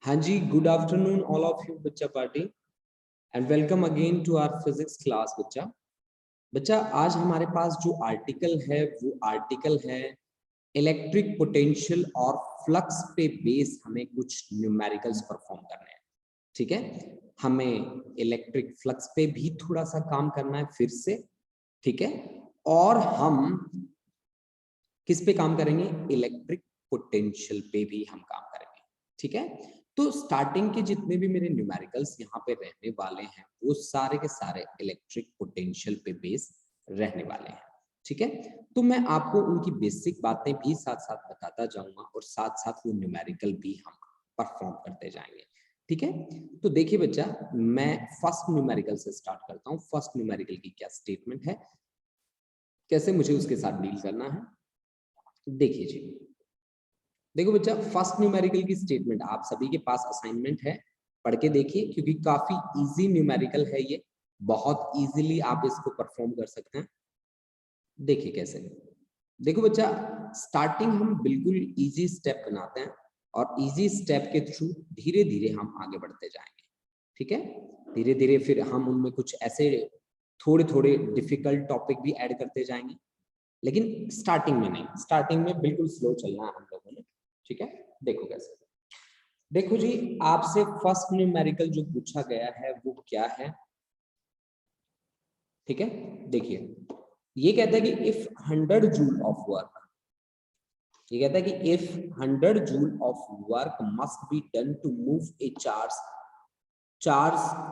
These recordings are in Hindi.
हाँ जी, good afternoon all of you बच्चा party and welcome again to our physics class बच्चा। बच्चा आज हमारे पास जो आर्टिकल है वो आर्टिकल है इलेक्ट्रिक पोटेंशियल और फ्लक्स पे बेस हमें कुछ न्यूमेरिकल्स परफॉर्म करने हैं। ठीक है, हमें इलेक्ट्रिक फ्लक्स पे भी थोड़ा सा काम करना है फिर से। ठीक है, और हम किस पे काम करेंगे? इलेक्ट्रिक पोटेंशियल पे भी हम काम करेंगे। ठीक है, तो स्टार्टिंग के जितने भी मेरे न्यूमेरिकल्स यहाँ पे रहने वाले हैं वो सारे के सारे इलेक्ट्रिक पोटेंशियल पे बेस रहने वाले हैं। ठीक है, तो मैं आपको उनकी बेसिक बातें भी साथ साथ बताता जाऊंगा और साथ साथ वो न्यूमेरिकल भी हम परफॉर्म करते जाएंगे। ठीक है, तो देखिए बच्चा, मैं फर्स्ट न्यूमेरिकल से स्टार्ट करता हूँ। फर्स्ट न्यूमेरिकल की क्या स्टेटमेंट है, कैसे मुझे उसके साथ डील करना है, देखिए जी। देखो बच्चा, फर्स्ट न्यूमेरिकल की स्टेटमेंट आप सभी के पास असाइनमेंट है, पढ़ के देखिए क्योंकि काफी इजी न्यूमेरिकल है ये, बहुत इजीली आप इसको परफॉर्म कर सकते हैं। देखिए कैसे। देखो बच्चा, स्टार्टिंग हम बिल्कुल इजी स्टेप बनाते हैं और इजी स्टेप के थ्रू धीरे धीरे हम आगे बढ़ते जाएंगे। ठीक है, धीरे धीरे फिर हम उनमें कुछ ऐसे थोड़े थोड़े डिफिकल्ट टॉपिक भी ऐड करते जाएंगे, लेकिन स्टार्टिंग में नहीं, स्टार्टिंग में बिल्कुल स्लो चलना है हम लोगों ने। ठीक है, देखो कैसे। देखो जी, आपसे फर्स्ट न्यूमेरिकल जो पूछा गया है वो क्या है? ठीक है, देखिए ये कहता है कि इफ 100 जूल ऑफ वर्क, ये कहता है कि if 100 joule of work must be done to move a charge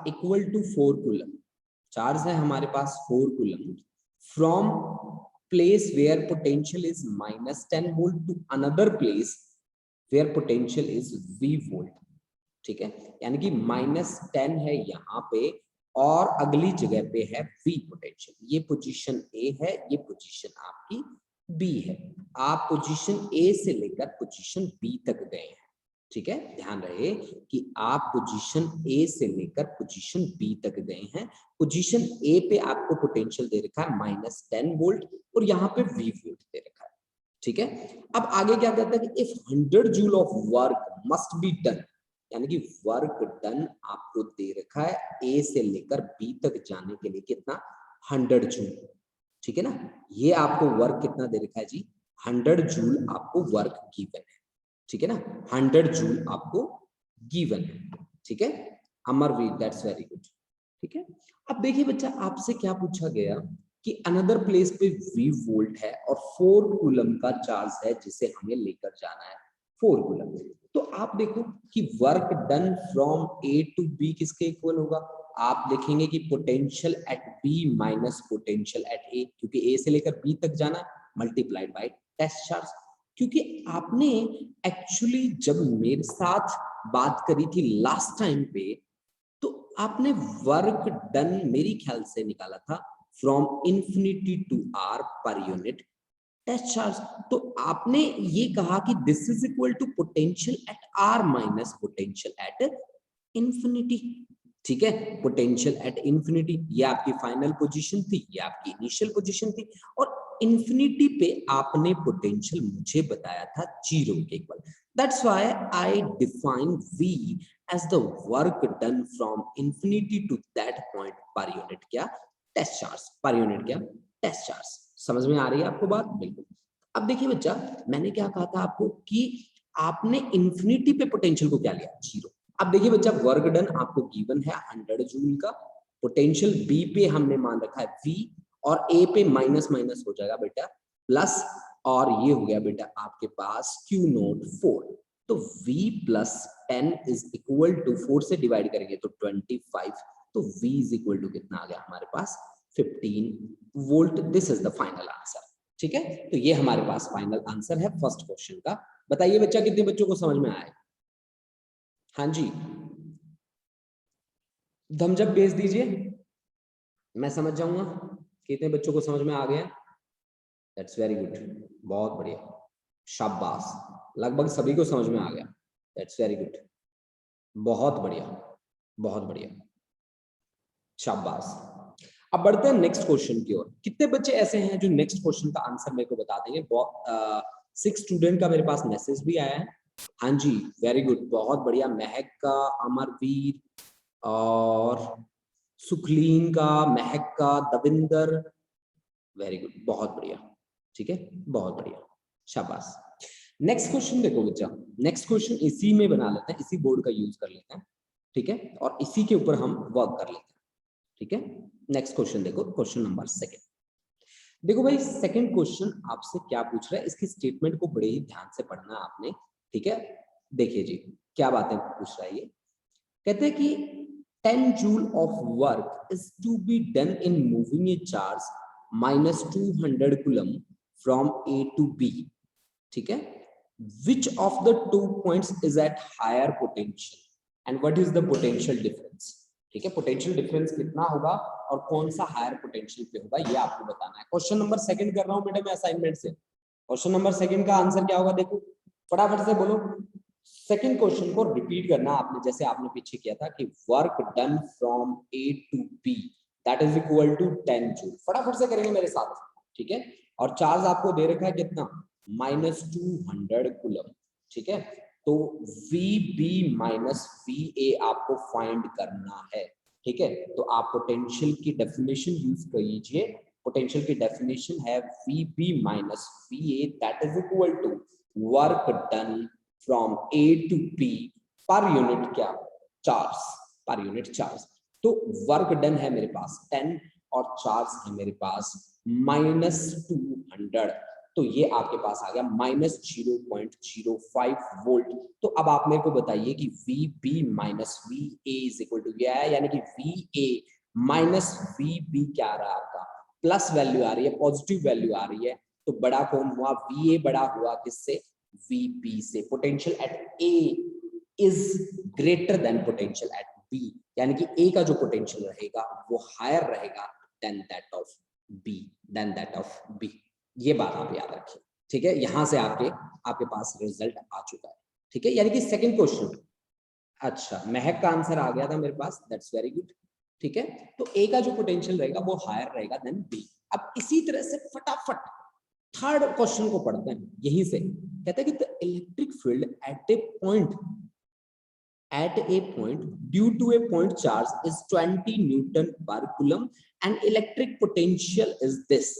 equal to 4 coulomb, charge है हमारे पास 4 coulomb, from place where potential is -10 volt to another place where potential is V volt. ठीक है, यानी कि -10 है यहाँ पे और अगली जगह पे है V पोटेंशियल। ये पोजीशन A है, ये पोजीशन आपकी B है। आप पोजीशन A से लेकर पोजीशन B तक गए हैं। ठीक है, ध्यान रहे कि आप पोजीशन A से लेकर पोजीशन B तक गए हैं। पोजीशन A पे आपको पोटेंशियल दे रखा है -10 वोल्ट और यहाँ पे V वोल्ट दे रखा है। ठीक है, अब आगे क्या कहता है कि if 100 joule of work must be done, यानी कि वर्क डन आपको दे रखा है A से लेकर B तक जाने के लिए कितना? 100 जूल। ठीक है ना, ये आपको वर्क कितना दे रखा है जी? 100 जूल आपको वर्क गिवन है। ठीक है ना, 100 जूल आपको गिवन है। ठीक है, अमरवीर, दैट्स वेरी गुड। ठीक है, अब देखिए बच्चा, आपसे क्या पूछा गया कि अनदर प्लेस पे V वोल्ट है और 4 कूलम का चार्ज है जिसे हमें लेकर जाना है 4 कूलम। तो आप देखो कि work done from A to B किसके इक्वल होगा? आप लिखेंगे कि potential at B minus potential at A, क्योंकि A से लेकर B तक जाना, मल्टीप्लाइड बाय टेस्ट चार्ज। क्योंकि आपने एक्चुअली जब मेरे साथ बात करी थी लास्ट टाइम पे, तो आपने वर्क डन मेरी ख्याल से निकाला था फ्रॉम इंफिनिटी टू R पर यूनिट टेस्ट चार्ज। तो आपने ये कहा कि this is equal to potential at R minus potential at infinity. ठीक है, पोटेंशियल एट इंफिनिटी ये आपकी फाइनल पोजीशन थी, ये आपकी इनिशियल पोजीशन थी, और इंफिनिटी पे आपने पोटेंशियल मुझे बताया था 0 के equal. That's why I define V as the work done from infinity to that point per unit क्या? टेस्ट चार्ज पर यूनिट क्या? Test charge. समझ में आ रही है आपको बात? बिल्कुल। अब देखिए बच्चा, मैंने क्या कहा था आपको कि आपने इंफिनिटी पे पोटेंशियल को क्या लिया? 0। अब देखिए बच्चा, वर्क डन आपको गिवन है 100 जूल का, पोटेंशियल B पे हमने मान रखा है V, और A पे माइनस माइनस हो जाएगा बेटा प्लस, और ये हो गया बेटा आपके पास Q नोट 4। तो V plus 10 is equal to 4 से डिवाइड करेंगे तो 25, तो V इज इक्वल टू कितना आ गया हमारे पास? 15 volt. This is the final answer. ठीक है, तो ये हमारे पास फाइनल आंसर है फर्स्ट क्वेश्चन का। बताइए बच्चा, कितने बच्चों को समझ में आया? हाँ जी, थम्स अप भेज दीजिए, मैं समझ जाऊंगा कितने बच्चों को समझ में आ गया। दैट्स वेरी गुड, बहुत बढ़िया, शाबाश, लगभग सभी को समझ में आ गया। दैट्स वेरी गुड, बहुत बढ़िया, बहुत बढ़िया, शाबाश। अब बढ़ते हैं नेक्स्ट क्वेश्चन की ओर। कितने बच्चे ऐसे हैं जो नेक्स्ट क्वेश्चन का आंसर मेरे को बता देंगे? 6 स्टूडेंट का मेरे पास मैसेज भी आया है, हाँ जी, वेरी गुड, बहुत बढ़िया। महक का, अमरवीर और सुखलीन का, महक का, दविंदर, वेरी गुड, बहुत बढ़िया। ठीक है, बहुत बढ़िया, शाबाश। नेक्स्ट क्वेश्चन देखो बच्चा, नेक्स्ट क्वेश्चन इसी में बना लेते हैं, इसी बोर्ड का यूज कर लेते हैं, ठीक है, और इसी के ऊपर हम वर्क कर लेते हैं, ठीक है। नेक्स्ट क्वेश्चन देखो, क्वेश्चन नंबर 2। देखो भाई, सेकंड क्वेश्चन आपसे क्या पूछ रहा है, इसकी स्टेटमेंट को बड़े ही ध्यान से पढ़ना है आपने, ठीक है। देखिए जी, क्या बातें पूछ रहा है ये। कहते हैं कि 10 joule of work is to be done in moving a charge -200 coulomb from A to B, ठीक है। Which of the 2 points is at higher potential and what is the potential difference, ठीक है। पोटेंशियल डिफरेंस कितना होगा और कौन सा हायर पोटेंशियल पे होगा, ये आपको बताना है। क्वेश्चन नंबर 2 कर रहा हूं बेटा मैं असाइनमेंट से। क्वेश्चन नंबर 2 का आंसर क्या होगा, देखो फटाफट से बोलो। सेकंड क्वेश्चन को रिपीट करना आपने, जैसे आपने पीछे किया था कि work done from A to B that is equal to 10 joule. फटाफट से करेंगे मेरे साथ, ठीक है। और चार्ज आपको दे रखा है कितना, -200 कूलम, ठीक है। तो VB माइनस VA आपको फाइंड करना है, ठीक है। तो आप पोटेंशियल की डेफिनेशन यूज कीजिए। पोटेंशियल की डेफिनेशन है VB माइनस VA that is equal to work done from A to B पर यूनिट क्या, चार्ज, पर यूनिट चार्ज। तो वर्क डन है मेरे पास 10 और चार्ज है मेरे पास -200, तो ये आपके पास आ गया -0.05 वोल्ट। तो अब आप मेरे को बताइए कि VB माइनस VA इज इक्वल टू क्या है, यानी कि VA माइनस VB क्या आ रहा है आपका, प्लस वैल्यू आ रही है, पॉजिटिव वैल्यू आ रही है। तो बड़ा कौन हुआ, VA बड़ा हुआ किससे, VB से। Potential at A is greater than potential at B, यानी कि A का जो पोटेंशियल रहेगा वो हायर रहेगा then that of B, then that of B। ये बात आप याद रखिए, ठीक है। यहां से आपके पास रिजल्ट आ चुका है, ठीक है। यानी कि सेकंड क्वेश्चन, अच्छा महक का आंसर आ गया था मेरे पास, दैट्स वेरी गुड, ठीक है। तो ए का जो पोटेंशियल रहेगा वो हायर रहेगा देन बी। अब इसी तरह से फटाफट थर्ड क्वेश्चन को पढ़ते हैं यहीं से। कहते हैं कि the electric field at a point due to a point charge is 20 newton per coulomb and electric potential is this.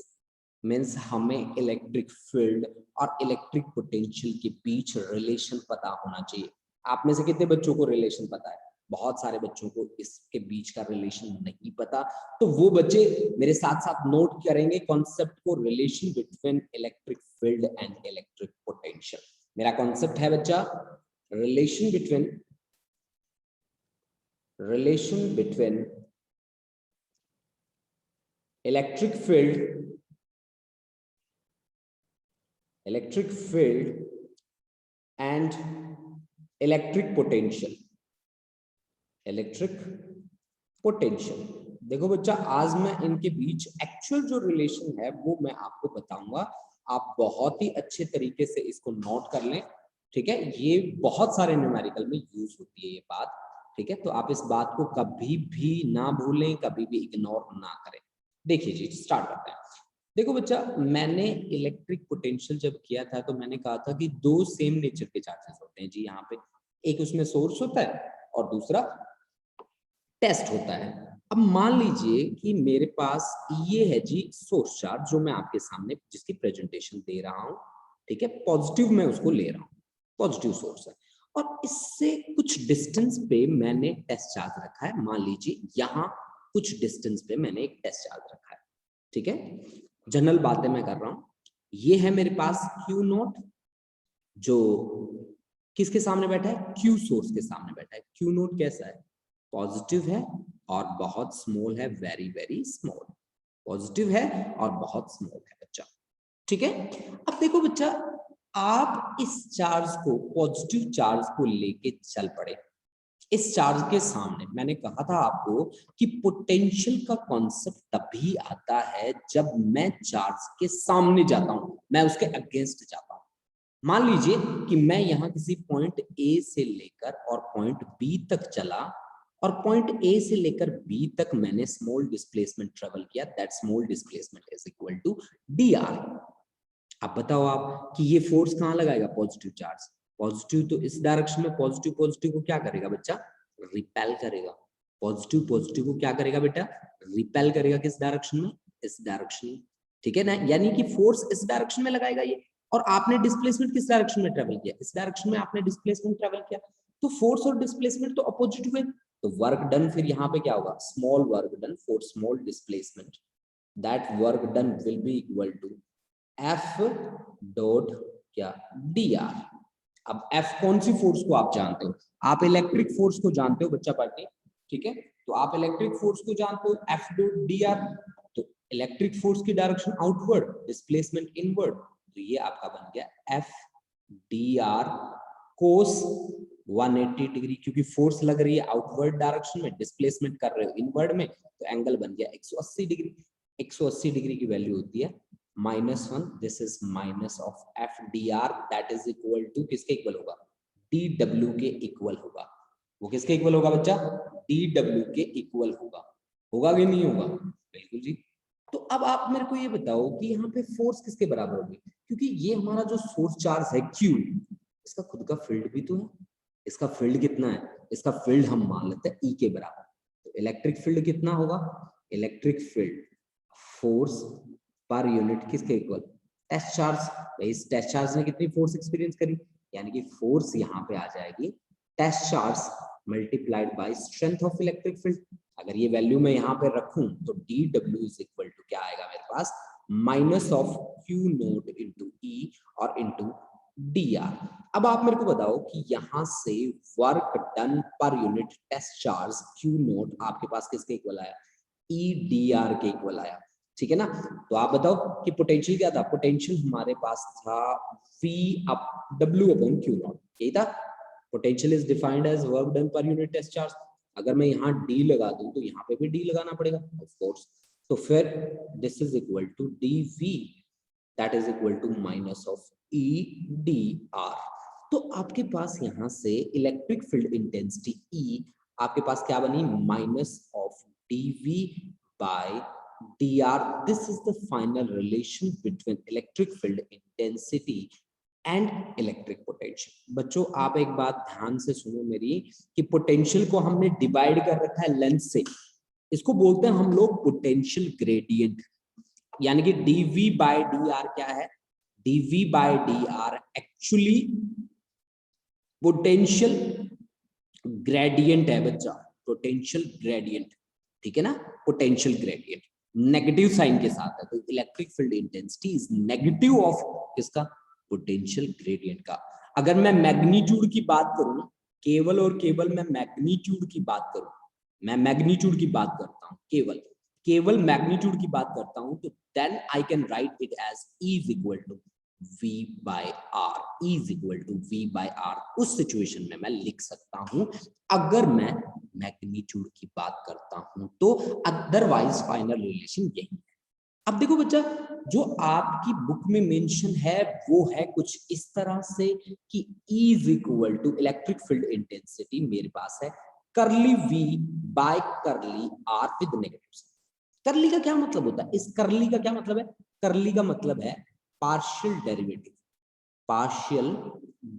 Means हमें इलेक्ट्रिक फील्ड और इलेक्ट्रिक पोटेंशियल के बीच रिलेशन पता होना चाहिए। आप में से कितने बच्चों को रिलेशन पता है, बहुत सारे बच्चों को इसके बीच का रिलेशन नहीं पता। तो वो बच्चे मेरे साथ साथ नोट करेंगे कॉन्सेप्ट को, relation between electric field and electric potential. मेरा कॉन्सेप्ट है बच्चा, relation between electric field and electric potential. देखो बच्चा, आज मैं इनके बीच एक्चुअल जो रिलेशन है वो मैं आपको बताऊंगा। आप बहुत ही अच्छे तरीके से इसको नोट कर लें, ठीक है। ये बहुत सारे न्यूमेरिकल में यूज होती है ये बात, ठीक है। तो आप इस बात को कभी भी ना भूलें, कभी भी इग्नोर ना करें। देखिए जी, स्टार्ट करते हैं। देखो बच्चा, मैंने इलेक्ट्रिक पोटेंशियल जब किया था तो मैंने कहा था कि 2 सेम नेचर के चार्जेस होते हैं जी। यहाँ पे एक उसमें सोर्स होता है और दूसरा टेस्ट होता है। अब मान लीजिए कि मेरे पास ये है जी सोर्स चार्ज, जो मैं आपके सामने जिसकी प्रेजेंटेशन दे रहा हूं, ठीक है। पॉजिटिव मैं उसको ले रहा हूं, पॉजिटिव सोर्स है। और इससे कुछ डिस्टेंस पे मैंने टेस्ट चार्ज रखा है। मान लीजिए यहाँ कुछ डिस्टेंस पे मैंने एक टेस्ट चार्ज रखा है, ठीक है। जनरल बातें मैं कर रहा हूं। ये है मेरे पास Q0, जो किसके सामने बैठा है, Q सोर्स के सामने बैठा है। Q0 कैसा है, पॉजिटिव है और बहुत स्मॉल है, वेरी वेरी स्मॉल। पॉजिटिव है और बहुत स्मॉल है बच्चा, ठीक है। अब देखो बच्चा, आप इस चार्ज को, पॉजिटिव चार्ज को लेके चल पड़े इस चार्ज के सामने। मैंने कहा था आपको कि पोटेंशियल का कॉन्सेप्ट तभी आता है जब मैं चार्ज के सामने जाता हूं, मैं उसके अगेंस्ट जाता हूं। मान लीजिए कि मैं यहां किसी पॉइंट ए से लेकर और पॉइंट बी तक चला, और पॉइंट ए से लेकर बी तक मैंने स्मॉल डिस्प्लेसमेंट ट्रेवल किया, that small displacement is equal to dr। अब बताओ आप कि ये फोर्स कहां लगाएगा, पॉजिटिव चार्ज। पॉजिटिव तो इस डायरेक्शन में, पॉजिटिव पॉजिटिव को क्या करेगा बच्चा, रिपेल करेगा। पॉजिटिव पॉजिटिव को क्या करेगा बेटा, रिपेल करेगा। किस डायरेक्शन में, इस डायरेक्शन में, ठीक है ना। यानी कि फोर्स इस डायरेक्शन में लगाएगा ये, और आपने डिस्प्लेसमेंट किस डायरेक्शन में ट्रेवल किया, इस डायरेक्शन में आपने डिस्प्लेसमेंट ट्रेवल किया, तो फोर्स और डिस्प्लेसमेंट तो अपोजिट हुए। तो वर्क डन फिर यहाँ पे क्या होगा, small work done for small displacement, that work done will be equal to F dot क्या, डी आर। अब एफ कौन सी फोर्स को आप जानते हो, आप इलेक्ट्रिक फोर्स को जानते हो बच्चा पार्टी, ठीक है। तो आप इलेक्ट्रिक फोर्स को जानते हो, एफ डॉट डी आर। तो इलेक्ट्रिक फोर्स की डायरेक्शन आउटवर्ड, डिस्प्लेसमेंट इनवर्ड, तो ये आपका बन गया F D are cos 180 degree, क्योंकि फोर्स लग रही है आउटवर्ड डायरेक्शन में, डिस्प्लेसमेंट कर रहे हो इनवर्ड में, तो एंगल बन गया 180 डिग्री। 180 डिग्री की वैल्यू होती है -1, this is minus of F D R, that is equal to किसके इक्वल होगा, डी डब्ल्यू के इक्वल होगा। वो किसके इक्वल होगा बच्चा, डी डब्ल्यू के इक्वल होगा। होगा कि नहीं होगा, बिल्कुल जी। तो अब आप मेरे को ये बताओ कि यहाँ पे फोर्स किसके बराबर होगी, क्योंकि ये हमारा जो सोर्स चार्ज है Q, इसका खुद का फील्ड भी तो है। इसका फील्ड कितना है, इसका फील्ड हम मान लेते हैं E के बराबर। तो इलेक्ट्रिक फील्ड कितना होगा, electric field force per unit किसके इक्वल, टेस्ट चार्ज। इस टेस्ट चार्ज ने कितनी फोर्स एक्सपीरियंस करी, यानी कि फोर्स यहाँ पे आ जाएगी test charge multiplied by strength of electric field. अगर ये वैल्यू मैं यहाँ पे रखूं तो D W is equal to क्या आएगा मेरे पास, minus of Q naught into E और इंटू डी आर। अब आप मेरे को बताओ कि यहाँ से वर्क डन पर unit test charge Q naught आपके पास किसके इक्वल आया, ई डी आर के इक्वल आया, ठीक है ना। तो आप बताओ कि पोटेंशियल क्या था, पोटेंशियल हमारे पास था V up W upon Q naught, यही था। Potential is defined as work done पर यूनिट टेस्ट चार्ज। अगर मैं यहाँ D लगा दूं तो यहाँ पे भी D लगाना पड़ेगा ऑफ कोर्स। तो फिर this is equal to dV, that is equal to minus of E D R. तो आपके पास यहाँ से इलेक्ट्रिक फील्ड इंटेंसिटी E आपके पास क्या बनी, minus of dV by dr. This is the final relation between electric field intensity and electric potential. बच्चों आप एक बात ध्यान से सुनो मेरी, कि पोटेंशियल को हमने डिवाइड कर रखा है लेंथ से, इसको बोलते हैं हम लोग पोटेंशियल ग्रेडियंट। यानी कि dv बाय dr क्या है, dv by dr actually potential gradient है बच्चा, पोटेंशियल ग्रेडियंट, ठीक है ना। पोटेंशियल ग्रेडियंट नेगेटिव साइन के साथ है, तो electric field intensity is negative of किसका, पोटेंशियल ग्रेडियंट का। अगर मैं मैग्नीट्यूड की बात करूं, केवल और केवल मैं मैग्नीट्यूड की बात करूं, मैं मैग्नीट्यूड की बात करता हूं, केवल मैग्नीट्यूड की बात करता हूं, तो then I can write it as E is equal to V by R, E is equal to V by R। उस सिचुएशन में मैं लिख सकता हूं अगर मैं मैग्नीट्यूड की बात करता हूं तो, अदरवाइज फाइनल रिलेशन यही है। अब देखो बच्चा, जो आपकी बुक में मेंशन है वो है कुछ इस तरह से कि E is equal to electric field intensity मेरे पास है करली V by करली R विद नेगेटिव साइन। करली का क्या मतलब होता है, इस करली का क्या मतलब है, करली का मतलब है partial derivative. Partial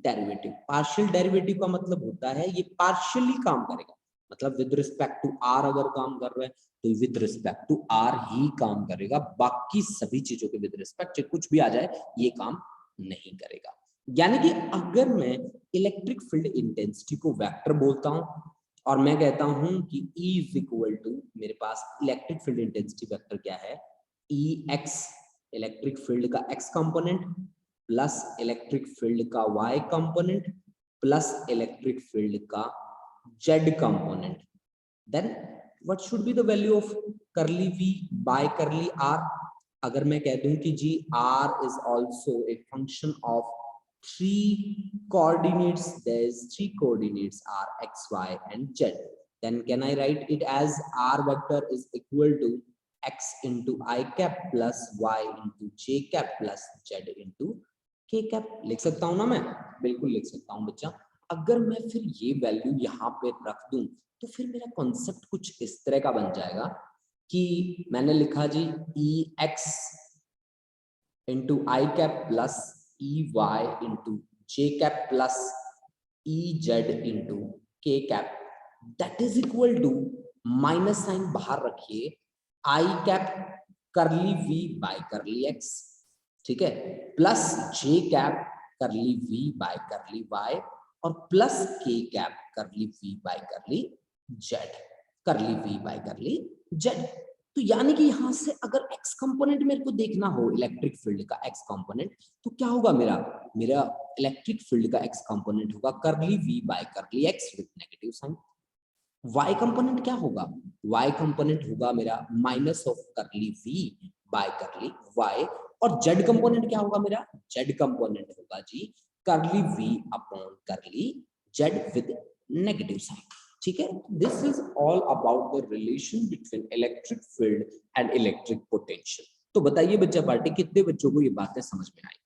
derivative, partial derivative का मतलब होता है ये पार्शियली काम करेगा, मतलब विद रिस्पेक्ट टू आर अगर काम कर रहा है तो विद रिस्पेक्ट टू आर ही काम करेगा, बाकी सभी चीजों के विद रिस्पेक्ट कुछ भी आ जाए ये काम नहीं करेगा। यानी कि अगर मैं इलेक्ट्रिक फील्ड इंटेंसिटी को वेक्टर बोलता हूं और मैं कहता हूं कि E इज इक्वल टू मेरे पास इलेक्ट्रिक फील्ड इंटेंसिटी वेक्टर क्या है, EX, इलेक्ट्रिक फील्ड का x component plus electric field का y component plus electric field का z component, then what should be the value of curly v by curly r। अगर मैं कह दूं कि G r is also a function of three coordinates, there's three coordinates are x, y and z, then can I write it as r vector is equal to x into I cap plus y into j cap plus z into k cap। लिख सकता हूं ना मैं, बिल्कुल लिख सकता हूं बच्चा। अगर मैं फिर ये वैल्यू यहाँ पे रख दूं तो फिर मेरा कॉन्सेप्ट कुछ इस तरह का बन जाएगा कि मैंने लिखा जी ex into I cap plus ey into J cap plus E Z into K cap that is equal to minus sign बाहर रखिए I cap curly V by curly X, ठीक है, plus J cap curly V by curly Y और plus K cap curly V by curly Z, curly V by curly Z. तो यानी कि यहां से अगर एक्स कंपोनेंट मेरे को देखना हो इलेक्ट्रिक फील्ड का एक्स कंपोनेंट, तो क्या होगा मेरा इलेक्ट्रिक फील्ड का एक्स कंपोनेंट होगा curly V by curly x with negative sign. Y component क्या होगा, वाई कंपोनेंट होगा मेरा minus of curly V by curly Y, और जेड कंपोनेंट क्या होगा मेरा, जेड कंपोनेंट होगा जी curly V upon curly z with negative sign, ठीक है। This is all about the relation between electric field and electric potential. तो बताइए बच्चा पार्टी कितने बच्चों को ये बातें समझ में आई,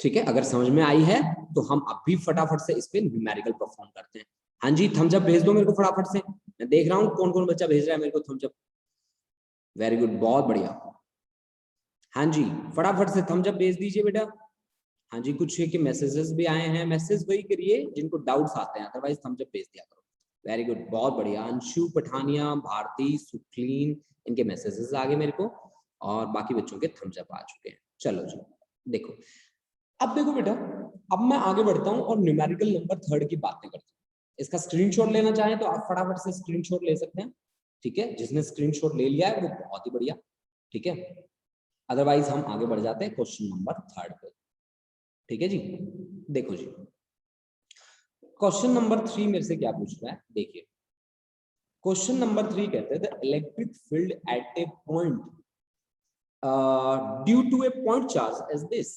ठीक है। अगर समझ में आई है तो हम अभी फटाफट से इस पे न्यूमेरिकल परफॉर्म करते हैं। हाँ जी, थम्स अप भेज दो मेरे को फटाफट से, मैं देख रहा हूँ कौन कौन बच्चा भेज रहा है मेरे को थम्स अप। वेरी गुड, बहुत बढ़िया। हाँ जी, फटाफट से थम्स अप भेज दीजिए बेटा। हाँ जी, कुछ है कि मैसेजेस भी आए हैं, मैसेज वही करिए जिनको डाउट्स आते हैं, अदरवाइज थम्स अप भेज दिया करो। वेरी गुड, बहुत बढ़िया। अंशु पठानिया, भारती, सुखलीन, इनके मैसेजेस आ गए मेरे को और बाकी बच्चों के थम्स अप आ चुके हैं। चलो जी, देखो अब देखो बेटा, अब मैं आगे बढ़ता हूं और न्यूमेरिकल नंबर थर्ड की बातें करता हूं। इसका स्क्रीनशॉट लेना चाहें तो आप फटाफट से स्क्रीनशॉट ले सकते हैं, ठीक है। जिसने स्क्रीनशॉट ले लिया है वो बहुत ही बढ़िया, ठीक है। अदरवाइज हम आगे बढ़ जाते हैं क्वेश्चन नंबर थर्ड पे, ठीक है जी। देखो जी, क्वेश्चन नंबर 3 मेरे से क्या पूछ रहा है, देखिए क्वेश्चन नंबर 3 कहते हैं the electric field at a point due to a point charge as this.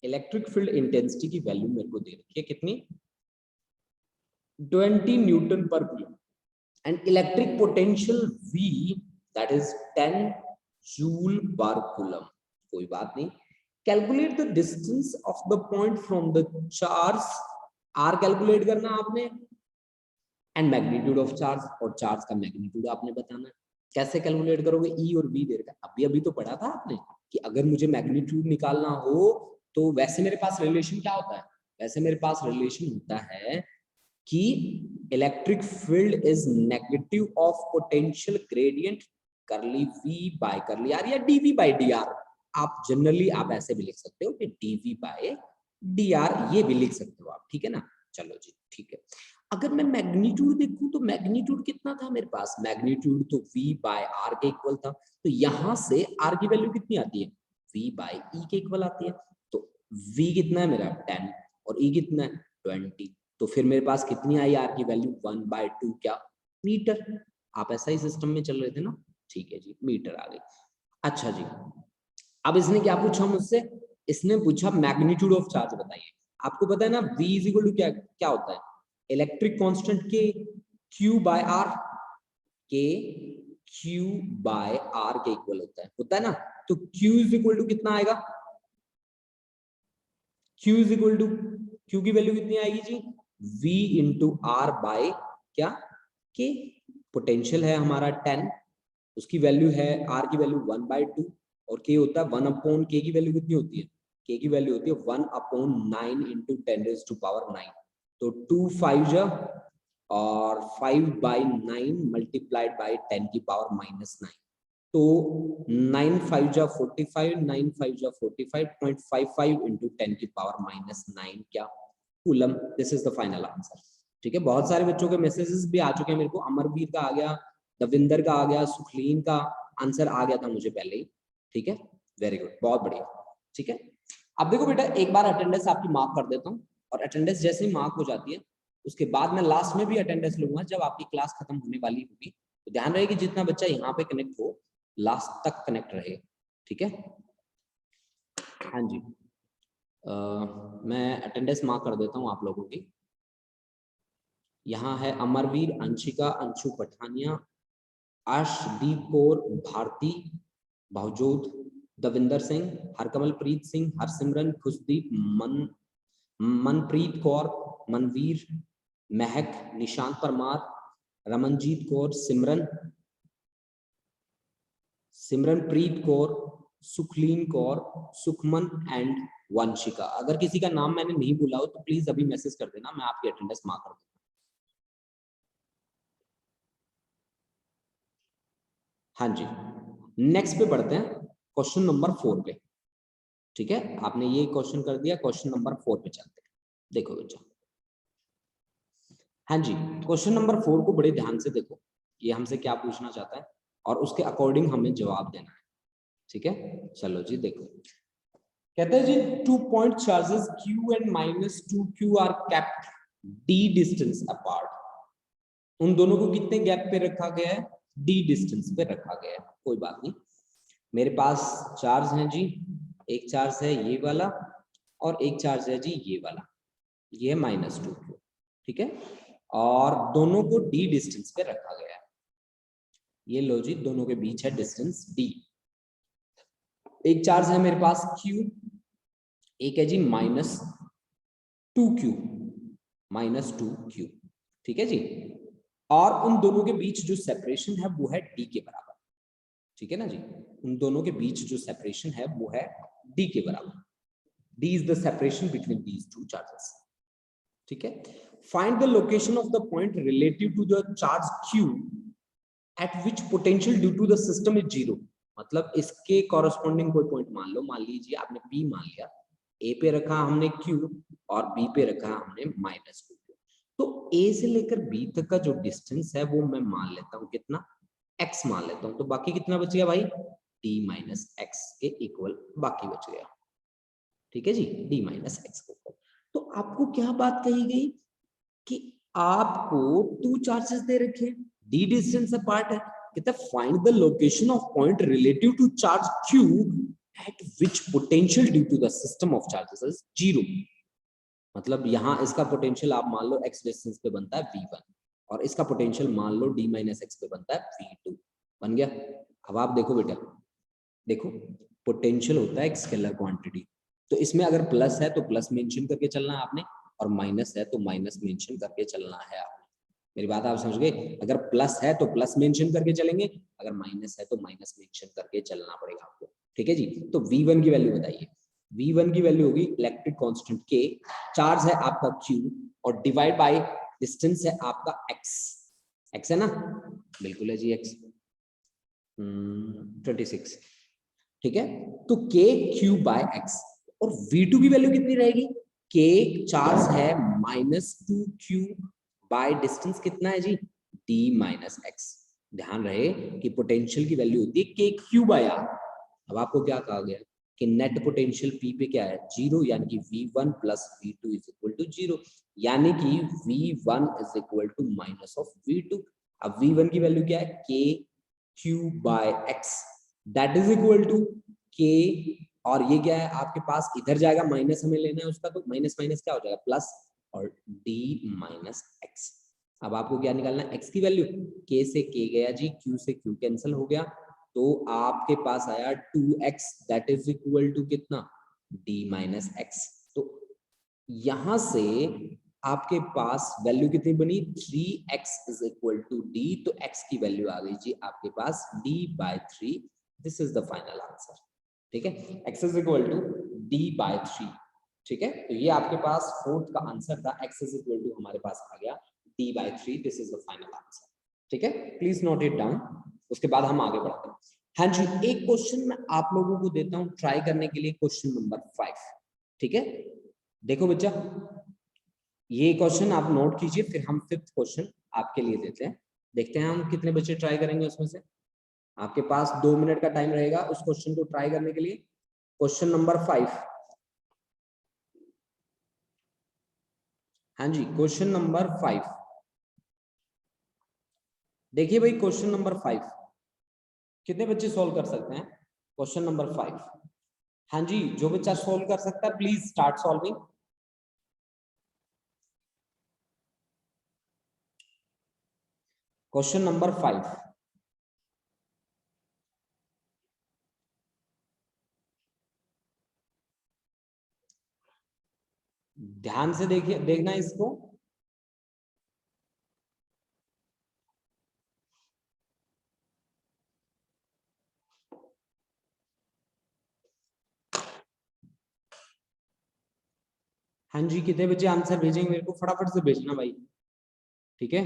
Electric field intensity की वैल्यू मेरे को दे रखी है कितनी, 20 newton per coulomb, and electric potential V that is 10 joule per coulomb. कोई बात नहीं, calculate the distance of the point from the charge, R calculate करना आपने, एंड मैग्नीट्यूड ऑफ चार्ज, और चार्ज का मैग्नीट्यूड आपने बताना है। कैसे कैलकुलेट करोगे, E और V दे रखा है, अभी तो पढ़ा था आपने कि अगर मुझे मैग्नीट्यूड निकालना हो तो वैसे मेरे पास रिलेशन क्या होता है, वैसे मेरे पास रिलेशन होता है कि electric field is negative of potential gradient करली V बाय करली R या dV बाय dr। आप जनरली आप ऐसे भी लिख सकते हो कि dV बाय dr, ये भी लिख सकते हो आप, ठीक है ना। चलो जी, ठीक है। अगर मैं मैग्नीट्यूड देखूं तो मैग्नीट्यूड कितना था मेरे पास, मैग्नीट्यूड तो V बाय R के इक्वल था, तो यहां से R की वैल्यू कितनी आती है, V बाय E के इक्वल आती है। तो V कितना है मेरा 10 और E कितना है 20, तो फिर मेरे पास कितनी आई R की वैल्यू 1/2 क्या, मीटर। आप ऐसा ही सिस्टम में चल रहे थे ना, ठीक है जी, मीटर आ गई। अच्छा जी, अब इसने क्या पूछा मुझसे, इसने पूछा मैग्नीट्यूड ऑफ चार्ज बताइए। आपको पता है ना V इज इक्वल टू क्या क्या होता है, इलेक्ट्रिक कांस्टेंट के Q बाय R, के Q बाय R के इक्वल होता है ना। तो Q इज इक्वल टू कितना आएगा, Q is equal to, Q की वैल्यू कितनी आएगी जी, V इंटू R बाय क्या, के। पोटेंशियल है हमारा 10, उसकी वैल्यू है R की वैल्यू 1/2 और K होता है 1 अपॉन, K की वैल्यू कितनी होती है, K की वैल्यू होती है 1 अपॉन 9 इंटू 10⁻⁹। तो 2 5 जा और 5/9 मल्टीप्लाइड बाय 10⁻⁻⁹। तो 9 5 जा 45, 9 5 जा 45.55 इंटू 10⁻⁹ क्या, coulomb. This is the final answer, ठीक है। बहुत सारे बच्चों के मैसेजेस भी आ चुके हैं मेरे को, अमरवीर का आ गया, दविंदर का आ गया, सुखलीन का आंसर आ गया था मुझे पहले ही, ठीक है। वेरी गुड, बहुत बढ़िया, ठीक है। अब देखो बेटा, एक बार अटेंडेंस आपकी मार्क कर देता हूँ, और अटेंडेंस जैसे ही मार्क हो जाती है उसके बाद मैं लास्ट में भी अटेंडेंस लूंगा जब आपकी क्लास खत्म होने वाली होगी। तो ध्यान रहे कि जितना बच्चा यहाँ पे कनेक्ट हो लास्ट तक कनेक्ट रहे, ठीक है। हाँ जी, मैं अटेंडेंस मार्क कर देता हूँ आप लोगों की। यहाँ है अमरवीर, अंशिका, अंशु पठानिया, अर्शदीप कौर, भारती, भावजोत, दविंदर सिंह, हरकमलप्रीत सिंह, हरसिमरन, खुशदीप, मनप्रीत कौर, मनवीर, महक, निशांत परमार, रमनजीत कौर, सिमरनप्रीत कौर, सुखलीन कौर, सुखमन एंड वंशिका। अगर किसी का नाम मैंने नहीं बोला हो तो प्लीज अभी मैसेज कर देना, मैं आपकी अटेंडेंस मार्क कर दूंगा। हाँ जी, नेक्स्ट पे बढ़ते हैं, क्वेश्चन नंबर 4 पे। ठीक है, आपने ये क्वेश्चन कर दिया, क्वेश्चन नंबर 4 पे चलते हैं। देखो बच्चा, हाँ जी, क्वेश्चन नंबर 4 को बड़े ध्यान से देखो, ये हमसे क्या पूछना चाहता है और उसके अकॉर्डिंग हमें जवाब देना है। ठीक है, चलो जी देखो, कहते हैं जी 2 point charges q and -2q are kept d distance apart. उन दोनों को कितने गैप पे रखा गया है? d डिस्टेंस पे रखा गया है। कोई बात नहीं, मेरे पास चार्ज है जी, एक चार्ज है ये वाला और एक चार्ज है जी ये वाला, ये है -2q। ठीक है, और दोनों को d डिस्टेंस पे रखा गया है। ये लो जी, दोनों के बीच है डिस्टेंस d। एक चार्ज है मेरे पास q, एक है जी -2q, -2q। ठीक है जी, और उन दोनों के बीच जो सेपरेशन है वो है d के बराबर। ठीक है ना जी, उन दोनों के बीच जो सेपरेशन है वो है d के बराबर। d is the separation between these two charges. ठीक है, find the location of the point relative to the charge q at which potential due to the system is zero. मतलब इसके कॉरेस्पॉन्डिंग कोई पॉइंट मान लो, मान लीजिए आपने p मान लिया, a पे रखा हमने q और b पे रखा हमने -2q। तो a से लेकर b तक का जो डिस्टेंस है वो मैं मान लेता हूँ कितना, x मान लेता हूँ। तो बाकी कितना बच गया भाई, d माइनस एक्स के इक्वल बाकी बच गया। ठीक है जी, d माइनस एक्स के इक्वल। तो आपको क्या बात कही गई कि आपको 2 चार्जेस दे रखे हैं, d डिस्टेंस अपार्ट है, कहता है find the location of point relative to charge q at which potential due to the system of charges is zero. मतलब यहाँ इसका पोटेंशियल आप मान लो x डिस्टेंस पे बनता है v1 और इसका पोटेंशियल मान लो d माइनस एक्स पे बनता है v2। बन गया। अब आप देखो बेटा, देखो पोटेंशियल होता है एक स्केलर क्वांटिटी, तो इसमें अगर प्लस है तो प्लस मेंशन करके चलना है आपने, और माइनस है तो माइनस मेंशन करके चलना है आपने। मेरी बात आप समझ गए? अगर प्लस है तो प्लस मेंशन करके चलेंगे, अगर माइनस है तो माइनस मेंशन करके चलना पड़ेगा आपको। ठीक है जी, तो v1 की वैल्यू बताइए। v1 की वैल्यू होगी इलेक्ट्रिक कांस्टेंट k, चार्ज है आपका q और डिवाइड बाय डिस्टेंस है आपका x। x है ना, बिल्कुल है जी x 26। ठीक है, तो k क्यू बाय x और v2 की वैल्यू कितनी रहेगी, k चार्ज है -2q बाय डिस्टेंस कितना है जी, d माइनस एक्स। ध्यान रहे कि पोटेंशियल की वैल्यू होती है k क्यू बाय r। अब आपको क्या कहा गया कि नेट पोटेंशियल p पे क्या है, जीरो, यानी कि v1 plus v2 is equal to zero, यानी कि v1 is equal to minus of v2। अब v1 की वैल्यू क्या है, k q by x, that is equal to k, और ये क्या है आपके पास, इधर जाएगा माइनस हमें लेना है उसका, तो माइनस माइनस क्या हो जाएगा प्लस, और d माइनस एक्स। अब आपको क्या निकालना है, x की वैल्यू, k से k गया जी, q से q कैंसिल हो गया, तो आपके पास आया 2x, that is equal to कितना, d माइनस एक्स। तो यहां से आपके पास वैल्यू कितनी बनी, 3x is equal to d, तो x की वैल्यू आ गई जी आपके पास d by 3। This is the final answer. ठीक है, x is equal to d by 3। ठीक है, तो ये आपके पास फोर्थ का आंसर था, x इज इक्वल टू हमारे पास आ गया d by 3। This is the final answer. ठीक है, प्लीज नोट इट डाउन, उसके बाद हम आगे बढ़ते हैं। हाँ जी, एक क्वेश्चन मैं आप लोगों को देता हूं ट्राई करने के लिए, क्वेश्चन नंबर 5। ठीक है, देखो बच्चा, ये क्वेश्चन आप नोट कीजिए, फिर हम फिफ्थ क्वेश्चन आपके लिए देते हैं। देखते हैं हम कितने बच्चे ट्राई करेंगे उसमें से। आपके पास 2 मिनट का टाइम रहेगा उस क्वेश्चन को ट्राई करने के लिए। Question number 5। हाँ जी, क्वेश्चन नंबर 5। देखिए भाई, क्वेश्चन नंबर 5 कितने बच्चे सोल्व कर सकते हैं, क्वेश्चन नंबर 5। हाँ जी, जो बच्चा सोल्व कर सकता है please start solving. Question number 5। ध्यान से देखिए, देखना इसको। हाँ जी, कितने बजे आंसर भेजेंगे मेरे को? फटाफट से भेजना भाई, ठीक है।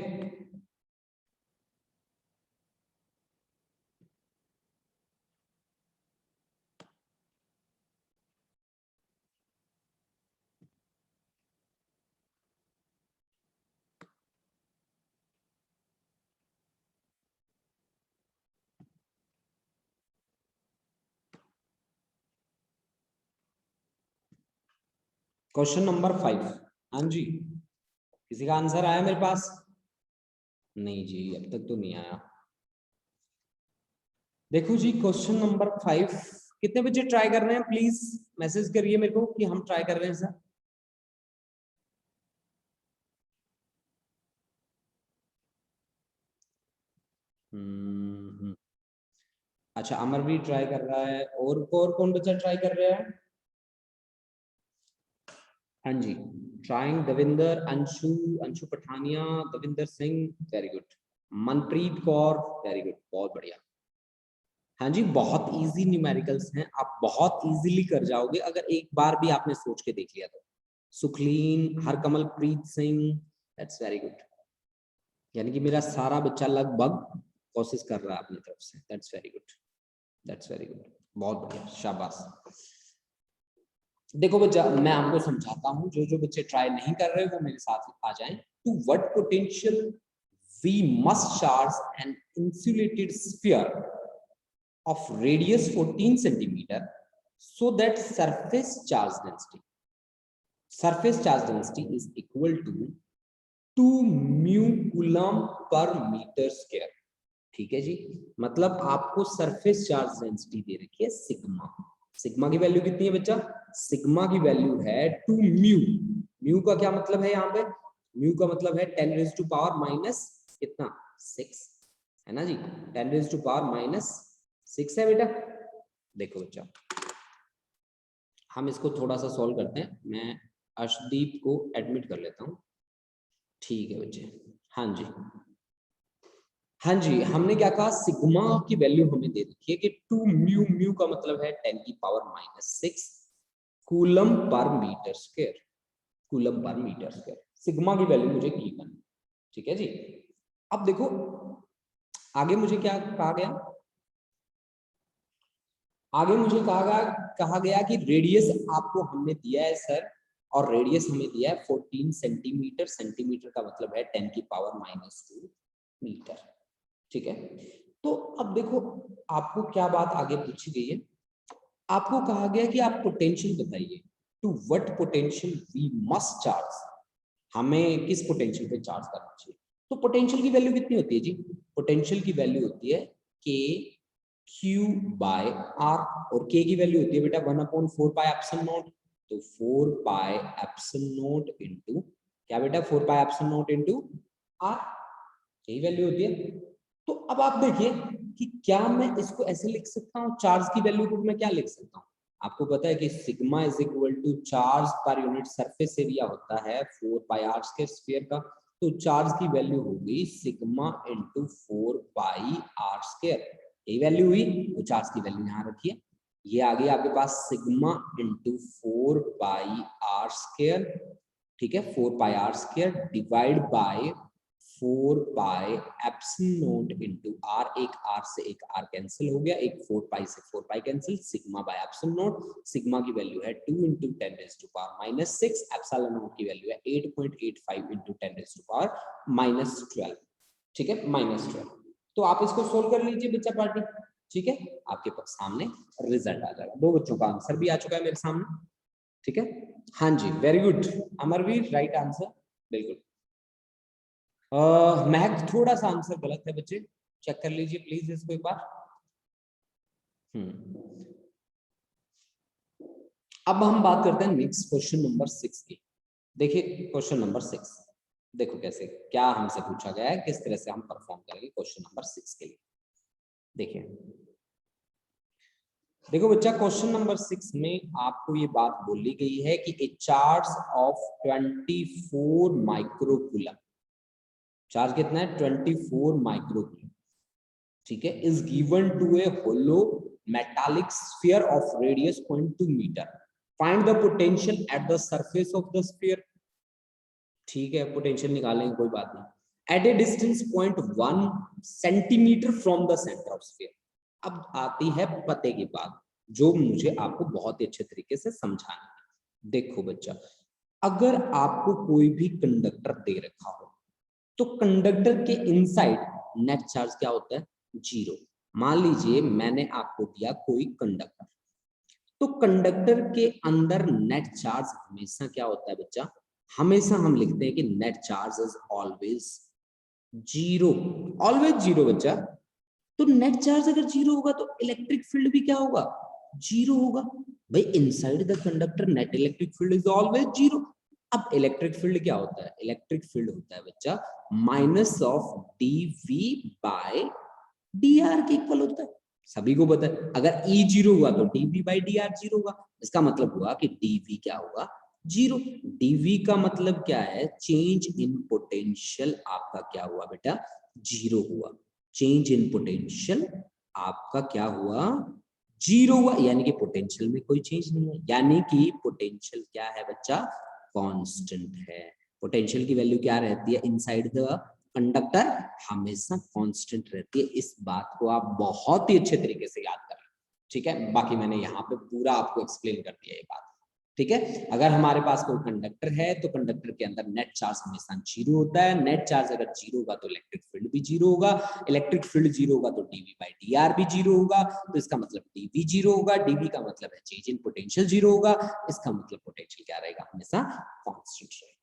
Question number 5। हाँ जी, किसी का आंसर आया मेरे पास? नहीं जी, अब तक तो नहीं आया। देखो जी, क्वेश्चन नंबर 5 कितने बजे ट्राई कर रहे हैं? प्लीज मैसेज करिए मेरे को कि हम ट्राई कर रहे हैं सर। अच्छा, अमर भी ट्राई कर रहा है, और कौन बच्चा ट्राई कर रहा है? हाँ जी, trying Davinder, Anshu, Anshu Pathania, Davinder Singh, very good. Manpreet Kaur, very good, बहुत बढ़िया। हाँ जी, बहुत इजी न्यूमेरिकल्स हैं, आप बहुत इजीली कर जाओगे अगर एक बार भी आपने सोच के देख लिया तो। Sukhleen, Harkamal Preet Singh, that's very good. यानी कि मेरा सारा बच्चा लगभग कोशिश कर रहा है अपनी तरफ से, that's very good, that's very good, बहुत बढ़िया, शाबाश। देखो बच्चा, मैं आपको समझाता हूँ, जो जो बच्चे ट्राई नहीं कर रहे वो मेरे साथ आ जाएं। To what potential we must charge an insulated sphere of radius 14 centimeter so that surface charge density is equal to 2 mu coulomb per meter square। ठीक है जी, मतलब आपको सरफेस चार्ज डेंसिटी दे रखी है सिग्मा। सिग्मा की वैल्यू कितनी है बच्चा? सिग्मा की वैल्यू है 2 म्यू। म्यू का क्या मतलब है यहाँ पे? म्यू का मतलब है 10 रेज टू पावर माइनस कितना? 6, है ना जी, 10 रेज टू पावर माइनस 6 है बेटा। देखो बच्चा, हम इसको थोड़ा सा सॉल्व करते हैं, मैं अर्शदीप को एडमिट कर लेता हूँ, ठीक है बच्चे। हाँ जी, हाँ जी, हमने क्या कहा, सिग्मा की वैल्यू हमें दे रखी है कि 2 म्यू, म्यू का मतलब है 10 की power minus 6 coulomb per metre square, coulomb per metre square. Sigma की वैल्यू मुझे की करनी, ठीक है जी। अब देखो आगे मुझे क्या कहा गया, आगे मुझे कहा गया कि रेडियस आपको हमने दिया है सर, और रेडियस हमें दिया है 14 सेंटीमीटर। सेंटीमीटर का मतलब है 10 की पावर माइनस 2 मीटर, ठीक है। तो अब देखो आपको क्या बात आगे पूछी गई है, आपको कहा गया कि आप पोटेंशियल बताइए, to what potential we must charge, हमें किस पोटेंशियल पे चार्ज करना चाहिए। तो पोटेंशियल की वैल्यू कितनी होती है जी? पोटेंशियल की वैल्यू होती है के क्यू बाय आर, और के की वैल्यू होती है बेटा 1/4 पाई एप्सिलॉन नॉट। तो 4 पाई एप्सिलॉन नॉट इनटू क्या बेटा? 4 pi epsilon naught into r, यही वैल्यू होती है। तो अब आप देखिए कि क्या मैं इसको ऐसे लिख सकता हूँ, चार्ज की वैल्यू को मैं क्या लिख सकता हूँ? आपको पता है कि sigma is equal to charge पर यूनिट सरफेस एरिया होता है 4 पाई आर स्क्वायर का। तो चार्ज की वैल्यू होगी sigma into 4 pi are square, यही वैल्यू हुई। तो चार्ज की वैल्यू यहाँ रखिए, ये आ गई आपके पास sigma into 4 pi are square, ठीक है, 4 pi are square divide by 4 pi epsilon naught into R, एक आर से एक आर कैंसिल हो गया, एक 4 पाई से 4 pi cancel, sigma by epsilon naught. Sigma की वैल्यू है 2 into 10 raise to power minus 6, epsilon naught की वैल्यू है 8.85 into 10 raise to power minus 12, ठीक है, माइनस 12। तो आप इसको सोल्व कर लीजिए बच्चा पार्टी, ठीक है, आपके पास सामने रिजल्ट आ जाएगा। दो बच्चों का आंसर भी आ चुका है मेरे सामने, ठीक है। हाँ जी, very good, Amarveer right answer, बिल्कुल। महक थोड़ा सा आंसर गलत है बच्चे, चेक कर लीजिए प्लीज इसको एक बार। अब हम बात करते हैं नेक्स्ट क्वेश्चन नंबर 6 की। देखिए क्वेश्चन नंबर 6, देखो कैसे क्या हमसे पूछा गया है, किस तरह से हम परफॉर्म करेंगे क्वेश्चन नंबर 6 के लिए। देखिए देखो बच्चा, क्वेश्चन नंबर 6 में आपको ये बात बोली गई है कि a charge of 24 microcoulomb, charge कितना है? 24 माइक्रोकूलम, ठीक है, is given to a hollow metallic sphere of radius 0.2 metre. Find the potential at the surface of the sphere. ठीक है, पोटेंशियल निकालेंगे, कोई बात नहीं। At a distance 0.1 centimetre from the centre of sphere. अब आती है पते की बात, जो मुझे आपको बहुत ही अच्छे तरीके से समझाना है। देखो बच्चा, अगर आपको कोई भी कंडक्टर दे रखा हो तो कंडक्टर के इनसाइड नेट चार्ज क्या होता है? 0। मान लीजिए मैंने आपको दिया कोई कंडक्टर, तो कंडक्टर के अंदर नेट चार्ज हमेशा क्या होता है बच्चा? हमेशा हम लिखते हैं कि net charge is always 0, always 0 बच्चा। तो नेट चार्ज अगर 0 होगा तो इलेक्ट्रिक फील्ड भी क्या होगा? 0 होगा। भाई inside the conductor net electric field is always 0। अब इलेक्ट्रिक फील्ड क्या होता है? इलेक्ट्रिक फील्ड होता है बच्चा minus of dv by dr के इक्वल होता है, सभी को पता है। अगर E 0 हुआ तो dv बाई dr 0 होगा। इसका मतलब हुआ कि dv क्या होगा? 0। dv का मतलब क्या है? चेंज इन पोटेंशियल आपका क्या हुआ बेटा? 0 हुआ। चेंज इन पोटेंशियल आपका क्या हुआ? 0 हुआ, यानी कि पोटेंशियल में कोई चेंज नहीं है, यानी कि पोटेंशियल क्या है बच्चा? कांस्टेंट है। पोटेंशियल की वैल्यू क्या रहती है इनसाइड द कंडक्टर? हमेशा कांस्टेंट रहती है। इस बात को आप बहुत ही अच्छे तरीके से याद करें, ठीक है। बाकी मैंने यहाँ पे पूरा आपको एक्सप्लेन कर दिया ये बात, ठीक है। अगर हमारे पास कोई कंडक्टर है तो कंडक्टर के अंदर नेट चार्ज हमेशा 0 होता है। नेट चार्ज अगर 0 होगा तो इलेक्ट्रिक फील्ड भी 0 होगा। इलेक्ट्रिक फील्ड 0 होगा तो dv बाई dr भी 0 होगा। तो इसका मतलब dv 0 होगा। dv का मतलब है चेंज इन पोटेंशियल 0 होगा। इसका मतलब पोटेंशियल क्या रहेगा? हमेशा कांस्टेंट रहेगा।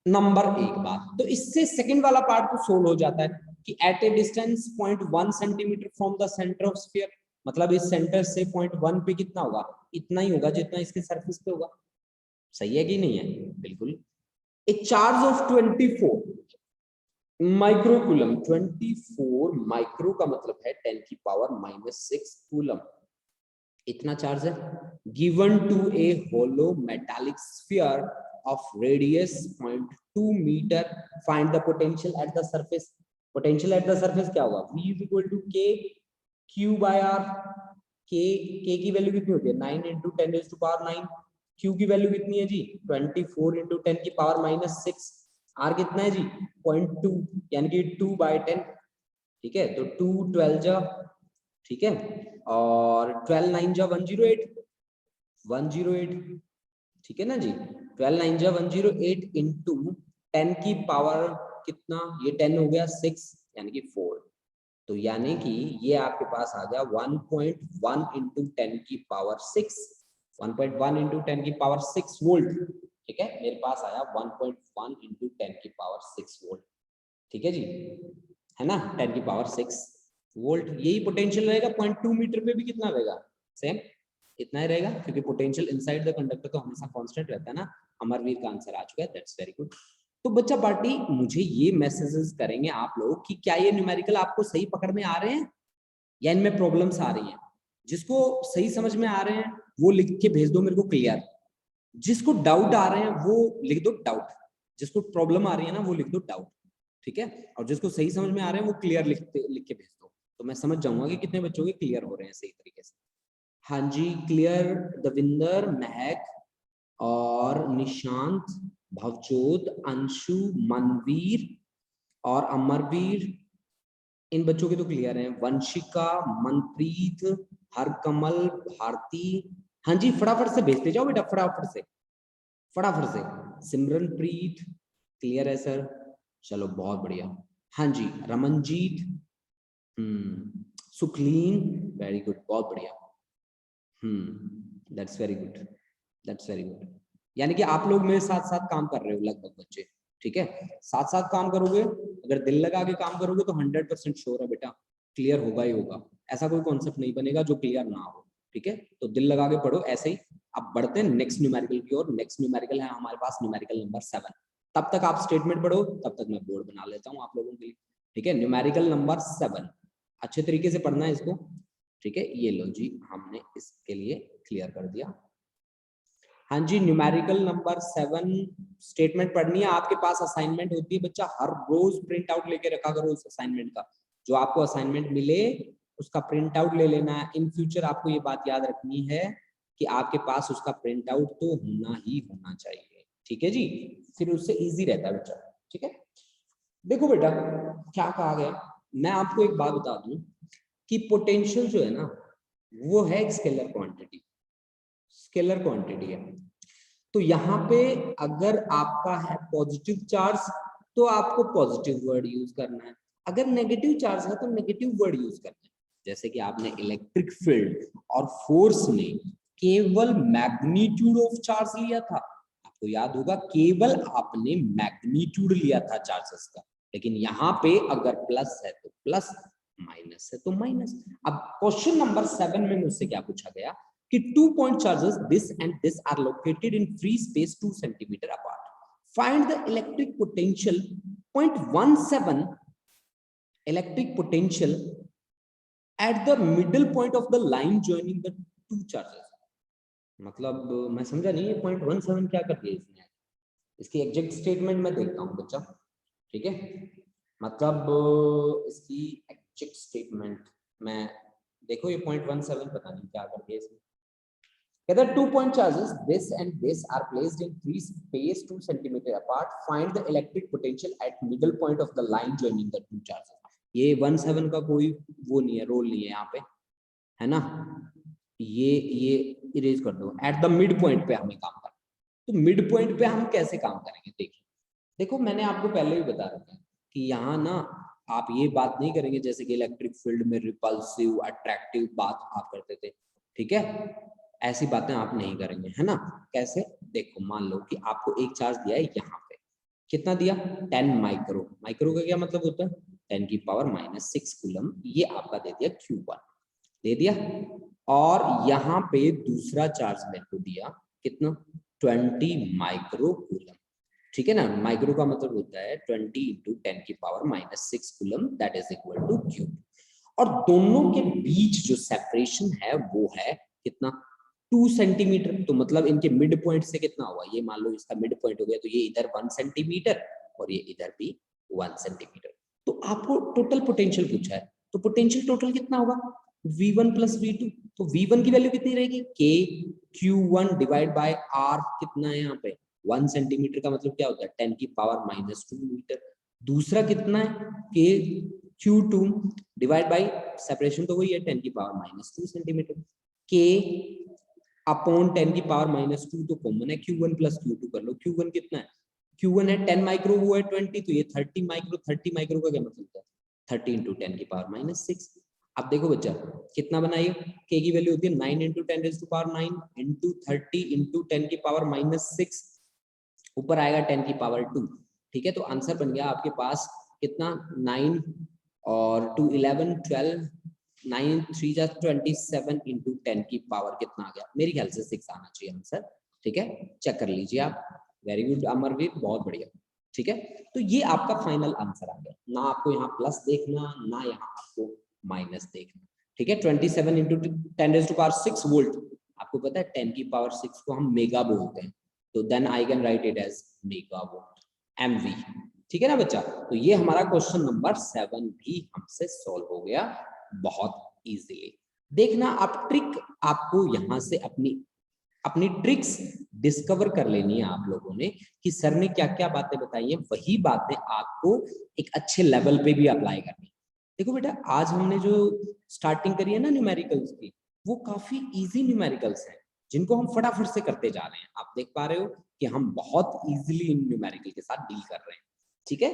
नंबर 1 बात, तो इससे सेकंड वाला पार्ट तो सोल्व हो जाता है कि at a distance 0.1 centimetre from the centre of sphere, मतलब इस सेंटर से 0.1 पे कितना होगा? इतना ही होगा जितना इसके सरफेस पे होगा। सही है कि नहीं है? बिल्कुल। A charge of 24 microcoulomb, 24 micro का मतलब है 10 की पावर -6 कूलम, इतना चार्ज है। Given to a hollow metallic sphere of radius 0.2 meter, find the potential at the surface। potential at the surface क्या होगा? V is equal to K Q by R। K की वैल्यू कितनी होती है? 9 into 10 raised to power 9। Q की वैल्यू कितनी है जी? 24 into 10 की पावर -6। R कितना है जी? 0.2, यानी कि 2 by 10, ठीक है। तो 2 12 जा, ठीक है, और 12 9 जा 108, 108, ठीक है ना जी। 12 9 जा 108 इंटू 10 की पावर कितना? ये 10 हो गया 6, यानी कि 4। तो यानी कि ये आपके पास आ गया 1.1 इंटू 10 की पावर 6, 1.1 इंटू 10 की पावर 6 वोल्ट, ठीक है। मेरे पास आया 1.1 इंटू 10 की पावर 6 वोल्ट, ठीक है जी, है ना, 10 की पावर 6 वोल्ट। यही पोटेंशियल रहेगा। 0.2 मीटर पे भी कितना रहेगा? सेम इतना ही रहेगा, क्योंकि पोटेंशियल इनसाइड द कंडक्टर तो हमेशा कांस्टेंट रहता है ना। अमरवीर का आंसर आ चुका है, दैट्स वेरी गुड। तो बच्चा पार्टी मुझे ये मैसेजेस करेंगे आप लोग कि क्या ये न्यूमेरिकल आपको सही पकड़ में आ रहे हैं या इनमें प्रॉब्लम्स आ रही हैं। जिसको सही समझ में आ रहे हैं वो लिख के भेज दो मेरे को क्लियर, जिसको डाउट आ रहे हैं वो लिख दो डाउट, जिसको प्रॉब्लम आ रही है ना वो लिख दो डाउट, ठीक है। और जिसको सही समझ में आ रहे हैं वो क्लियर लिख के भेज दो, तो मैं समझ जाऊंगा कि कितने बच्चों के क्लियर हो रहे हैं सही तरीके से। हाँ जी, क्लियर दविंदर, महक और निशांत, भवजोत, अंशु, मनवीर और अमरवीर, इन बच्चों के तो क्लियर हैं। वंशिका, मनप्रीत, हरकमल, भारती, हाँ जी फटाफट से भेजते जाओ बेटा, फटाफट से फटाफट से। सिमरनप्रीत क्लियर है सर, चलो बहुत बढ़िया। हाँ जी रमनजीत, सुखलीन, वेरी गुड, बहुत बढ़िया। That's very good, that's very good. यानी कि आप लोग मेरे साथ साथ काम कर रहे हो लगभग बच्चे, ठीक है। साथ साथ काम करोगे, अगर दिल लगा के काम करोगे तो 100% श्योर है बेटा क्लियर होगा ही होगा। ऐसा कोई कॉन्सेप्ट नहीं बनेगा जो क्लियर ना हो, ठीक है। तो दिल लगा के पढ़ो ऐसे ही। अब बढ़ते हैं नेक्स्ट न्यूमेरिकल की ओर। नेक्स्ट न्यूमेरिकल है हमारे पास न्यूमेरिकल नंबर 7। तब तक आप स्टेटमेंट पढ़ो, तब तक मैं बोर्ड बना लेता हूँ आप लोगों के लिए, ठीक है। न्यूमेरिकल नंबर 7 अच्छे तरीके से पढ़ना है इसको, ठीक है। ये लो जी, हमने इसके लिए क्लियर कर दिया। हाँ जी, न्यूमेरिकल नंबर 7 स्टेटमेंट पढ़नी है। आपके पास असाइनमेंट होती है बच्चा, हर रोज प्रिंट आउट लेके रखा करो उस असाइनमेंट का। जो आपको असाइनमेंट मिले उसका प्रिंट आउट ले लेना है। इन फ्यूचर आपको ये बात याद रखनी है कि आपके पास उसका प्रिंट आउट तो होना ही होना चाहिए, ठीक है जी, फिर उससे इजी रहता है बच्चा, ठीक है। देखो बेटा क्या कहा गया, मैं आपको एक बात बता दूं कि पोटेंशियल जो है ना वो है एक स्केलर क्वांटिटी, स्केलर क्वांटिटी है। तो यहाँ पे अगर आपका है पॉजिटिव चार्ज तो आपको पॉजिटिव वर्ड यूज करना है, अगर नेगेटिव चार्ज है तो नेगेटिव वर्ड यूज करना है। जैसे कि आपने इलेक्ट्रिक फील्ड और फोर्स में केवल मैग्नीट्यूड ऑफ चार्ज लिया था, आपको याद होगा केवल आपने मैग्नीट्यूड लिया था चार्जेस का, लेकिन यहाँ पे अगर प्लस है तो प्लस, माइनस है तो माइनस। अब क्वेश्चन नंबर 7 में मुझसे क्या पूछा गया कि 2 point charges this and this are located in free space 2 centimeter apart. Find the electric potential 0.17 electric potential at the middle point of the line joining the two charges. मतलब मैं समझा नहीं, ये 0.17 क्या कर दिया इसने, इसकी एग्जैक्ट स्टेटमेंट मैं देखता हूँ बच्चा, ठीक है, मतलब इसकी एग्जैक्ट स्टेटमेंट मैं, देखो ये 0.17 पता नहीं क्या कर दिया इसने। Whether 2 point charges this and this are placed in free space 2 centimeter apart, find the electric potential at middle point of the line joining the two charges. ये 17 का कोई वो नहीं है, रोल नहीं है यहाँ पे, है ना, ये इरेज कर दो। एट द मिड पॉइंट पे हमें काम करना, तो मिड पॉइंट पे हम कैसे काम करेंगे, देखिए देखो मैंने आपको पहले भी बता रखा है कि यहाँ ना आप ये बात नहीं करेंगे जैसे कि इलेक्ट्रिक फील्ड में रिपल्सिव अट्रैक्टिव बात आप करते थे, ठीक है, ऐसी बातें आप नहीं करेंगे, है ना। कैसे, देखो मान लो कि आपको एक चार्ज दिया है यहाँ पे, कितना दिया 10 माइक्रो, माइक्रो का क्या मतलब होता है 10 की पावर -6 कूलम, ये आपका दे दिया Q1 दे दिया, और यहाँ पे दूसरा चार्ज मेरे को दिया कितना 20 माइक्रो कूलम, ठीक है ना, माइक्रो का मतलब होता है 20 इंटू 10 की power -6 coulomb, that is equal to Q। और दोनों के बीच जो सेपरेशन है वो है कितना 2 सेंटीमीटर, तो मतलब इनके मिड पॉइंट से कितना हुआ, ये मान लो इसका मिड पॉइंट हो गया, तो ये इधर 1 सेंटीमीटर और ये इधर भी 1 सेंटीमीटर। तो आपको टोटल पोटेंशियल पूछा है, तो पोटेंशियल टोटल कितना होगा V1 प्लस V2, तो V1 की वैल्यू कितनी रहेगी K Q1 divide by R, कितना है यहाँ पे 1 सेंटीमीटर का मतलब क्या होता है 10 की पावर -2 मीटर। दूसरा कितना है K Q2 divide by, separation तो वही है 10 की पावर -2 सेंटीमीटर, K अपॉन 10 की पावर -2 तो कॉमन है, Q1 प्लस Q2 कर लो, Q1 कितना है, Q1 है 10 माइक्रो, वो है 20, तो ये 30 माइक्रो, 30 माइक्रो का क्या मतलब है 30 इंटू 10 की पावर -6। अब देखो बच्चा कितना बनाइए, K की वैल्यू होती है 9 into 10 raise to power 9 into 30 into 10 की पावर -6, ऊपर आएगा 10 की पावर 2, ठीक है, तो आंसर बन गया आपके पास कितना 9 और 2 11 12 9 3 जा 27 इंटू 10 की पावर कितना आ गया, मेरे ख्याल से 6 आना चाहिए आंसर, ठीक है, चेक कर लीजिए आप, वेरी गुड अमरवीर, बहुत बढ़िया, ठीक है। तो ये आपका फाइनल आंसर आ गया, ना आपको यहाँ प्लस देखना ना यहाँ आपको माइनस देखना, ठीक है। 27 into 10 raise to power 6 volt, आपको पता है 10 की पावर 6 को हम मेगा बोलते हैं, तो then I can write it as mega volt MV, ठीक है ना बच्चा। तो ये हमारा क्वेश्चन नंबर 7 भी हमसे सॉल्व हो गया बहुत इजीली। देखना आप ट्रिक, आपको यहाँ से अपनी ट्रिक्स डिस्कवर कर लेनी है आप लोगों ने कि सर ने क्या क्या बातें बताई हैं, वही बातें आपको एक अच्छे लेवल पे भी अप्लाई करनी है। देखो बेटा आज हमने जो स्टार्टिंग करी है ना न्यूमेरिकल्स की, वो काफी इजी न्यूमेरिकल्स हैं जिनको हम फटाफट से करते जा रहे हैं, आप देख पा रहे हो कि हम बहुत इजीली इन न्यूमेरिकल के साथ डील कर रहे हैं, ठीक है।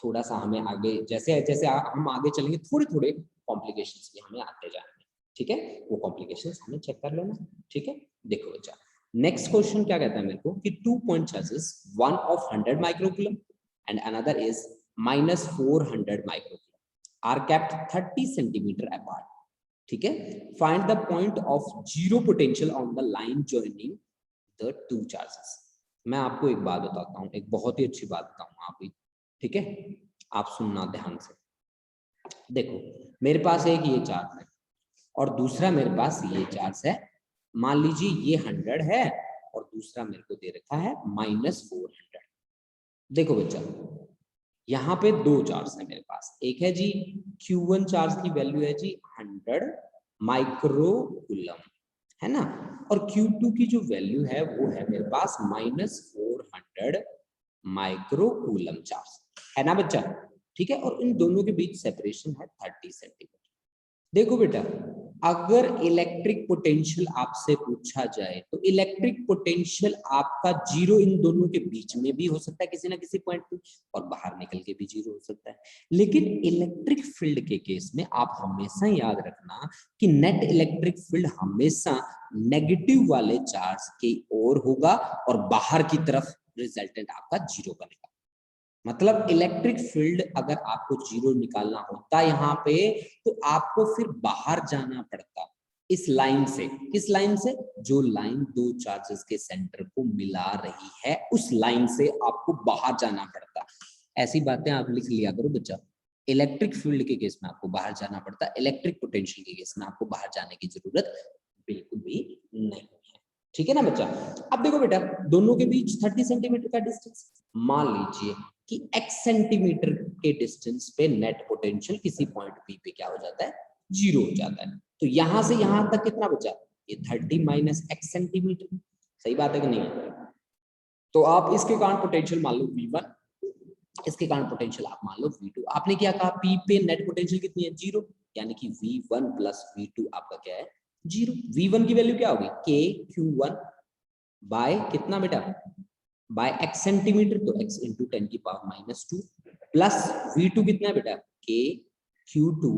थोड़ा सा हमें आगे जैसे जैसे हम आगे चलेंगे थोड़े थोड़े कॉम्प्लिकेशंस भी हमें आते जाएंगे, ठीक है, वो कॉम्प्लिकेशंस हमें चेक कर लेना, ठीक है। देखो बच्चा नेक्स्ट क्वेश्चन क्या कहता है मेरे को कि 2 point charges, one of 100 microcoulomb and another is -400 microcoulomb are kept 30 centimeter apart, ठीक है। Find the point of zero potential on the line joining the two charges. मैं आपको एक बात बताता हूँ, एक बहुत ही अच्छी बात बताऊंगा आप भी, ठीक है, आप सुनना ध्यान से। देखो मेरे पास एक ये चार्ज है और दूसरा मेरे पास ये चार्ज है, मान लीजिए ये 100 है और दूसरा मेरे को दे रखा है -400। देखो बच्चा यहाँ पे दो चार्ज है मेरे पास, एक है जी Q1 चार्ज की वैल्यू है जी 100 माइक्रो कूलम, है ना। और Q2 की जो वैल्यू है वो है मेरे पास -400 माइक्रो कूलम चार्ज, है ना बच्चा। ठीक है, और इन दोनों के बीच सेपरेशन है 30 सेंटीमीटर। देखो बेटा, अगर इलेक्ट्रिक पोटेंशियल आपसे पूछा जाए तो इलेक्ट्रिक पोटेंशियल आपका जीरो इन दोनों के बीच में भी हो सकता है किसी ना किसी पॉइंट पे, और बाहर निकल के भी जीरो हो सकता है। लेकिन इलेक्ट्रिक फील्ड के केस में आप हमेशा याद रखना कि नेट इलेक्ट्रिक फील्ड हमेशा नेगेटिव वाले चार्ज की ओर होगा और बाहर की तरफ रिजल्टेंट आपका जीरो बनेगा। मतलब इलेक्ट्रिक फील्ड अगर आपको जीरो निकालना होता यहाँ पे तो आपको फिर बाहर जाना पड़ता इस लाइन से। किस लाइन से? जो लाइन दो चार्जेस के सेंटर को मिला रही है उस लाइन से आपको बाहर जाना पड़ता। ऐसी बातें आप लिख लिया करो बच्चा। इलेक्ट्रिक फील्ड के केस में आपको बाहर जाना पड़ता, इलेक्ट्रिक पोटेंशियल के केस में आपको बाहर जाने की जरूरत बिल्कुल भी नहीं है। ठीक है ना बच्चा। अब देखो बेटा, दोनों के बीच 30 सेंटीमीटर का डिस्टेंस, मान लीजिए कि x सेंटीमीटर के डिस्टेंस पे नेट पोटेंशियल किसी पॉइंट P पे क्या हो जाता है? जीरो हो जाता है। तो यहां से यहां तक कितना बचा? ये 30 माइनस x सेंटीमीटर। सही बात है कि नहीं? तो आप इसके कारण पोटेंशियल मान लो V1, इसके कारण पोटेंशियल आप मान लो V2। आपने क्या कहा? P पे नेट पोटेंशियल कितनी है? जीरो, यानी कि V1 प्लस V2 आपका क्या है? जीरो। V1 की वैल्यू क्या होगी? KQ1 बाय कितना बेटा? बाय x सेंटीमीटर, तो x इंटू 10 की पावर -2 प्लस V2 कितना है बेटा? KQ2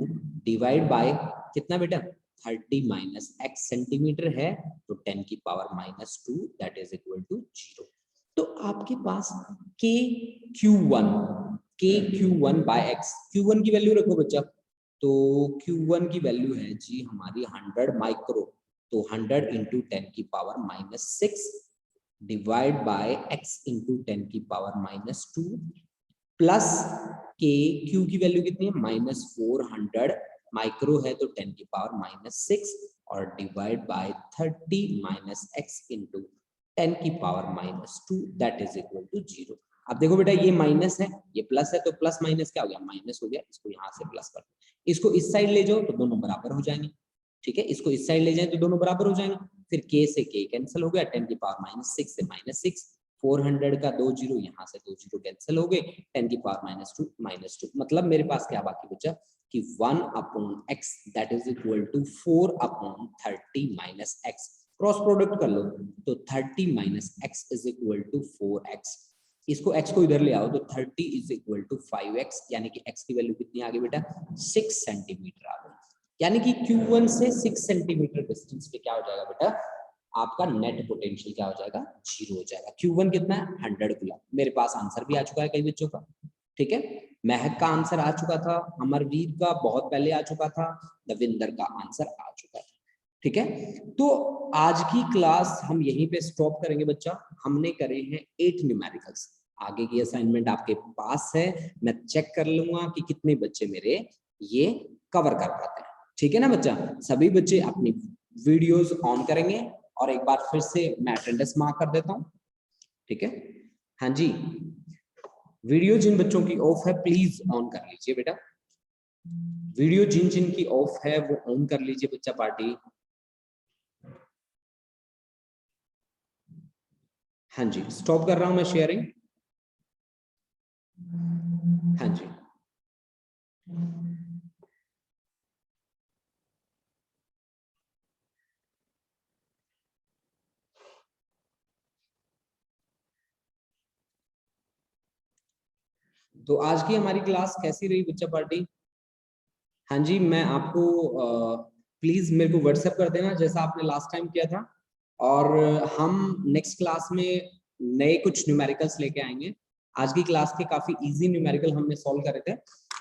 डिवाइड बाय कितना बेटा? 30 माइनस x सेंटीमीटर है तो 10 की power -2 that is equal to 0। तो आपके पास KQ1 बाय x, Q1 की वैल्यू रखो बच्चा। तो Q1 की वैल्यू है जी हमारी 100 माइक्रो, तो 100 इंटू 10 की power -6 divide by x into 10 की पावर -2 प्लस के क्यू की वैल्यू कितनी है? -400 माइक्रो है तो 10 की पावर -6 और divide by 30 minus x into 10 की power -2 that is equal to 0। अब देखो बेटा, ये माइनस है ये प्लस है, तो प्लस माइनस क्या हो गया? माइनस हो गया। इसको यहाँ से प्लस कर दो, इसको इस साइड ले जाओ तो दोनों बराबर हो जाएंगे। ठीक है, इसको इस साइड ले जाए तो दोनों बराबर हो जाएंगे। फिर k से k कैंसिल हो गया, 10 की पावर -6 से -6, 400 का 2 जीरो, यहाँ से 2 जीरो कैंसिल हो गए, 10 की पावर -2 मतलब मेरे पास क्या बाकी बचा कि 1 upon x that is equal to 4 upon 30 minus x। Cross product कर लो तो 30 minus x is equal to 4x। इसको x को इधर ले आओ तो 30 इज इक्वल टू 5x, यानी कि x की वैल्यू कितनी आ गई बेटा? 6 सेंटीमीटर आ गई। यानी कि Q1 से 6 सेंटीमीटर डिस्टेंस पे क्या हो जाएगा बेटा? आपका नेट पोटेंशियल क्या हो जाएगा? जीरो हो जाएगा। Q1 कितना है? 100 कूलम। मेरे पास आंसर भी आ चुका है कई बच्चों का। ठीक है, महक का आंसर आ चुका था, अमरवीर का बहुत पहले आ चुका था, दविंदर का आंसर आ चुका था। ठीक है, तो आज की क्लास हम यहीं पे स्टॉप करेंगे बच्चा। हमने करे हैं 8 न्यूमेरिकल्स। आगे की असाइनमेंट आपके पास है, मैं चेक कर लूंगा कि कितने बच्चे मेरे ये कवर कर पाते हैं। ठीक है ना बच्चा? सभी बच्चे अपनी वीडियोस ऑन करेंगे और एक बार फिर से मैं अटेंडेंस मार्क कर देता हूँ। ठीक है, हाँ जी, वीडियो जिन बच्चों की ऑफ है प्लीज ऑन कर लीजिए बेटा। वीडियो जिन जिन की ऑफ है वो ऑन कर लीजिए बच्चा पार्टी। हाँ जी, स्टॉप कर रहा हूं मैं शेयरिंग। हाँ जी, तो आज की हमारी क्लास कैसी रही बच्चा पार्टी? हाँ जी, मैं आपको प्लीज मेरे को व्हाट्सएप कर देना जैसा आपने लास्ट टाइम किया था, और हम नेक्स्ट क्लास में नए कुछ न्यूमेरिकल्स लेके आएंगे। आज की क्लास के काफी इजी न्यूमेरिकल हमने सॉल्व करे थे।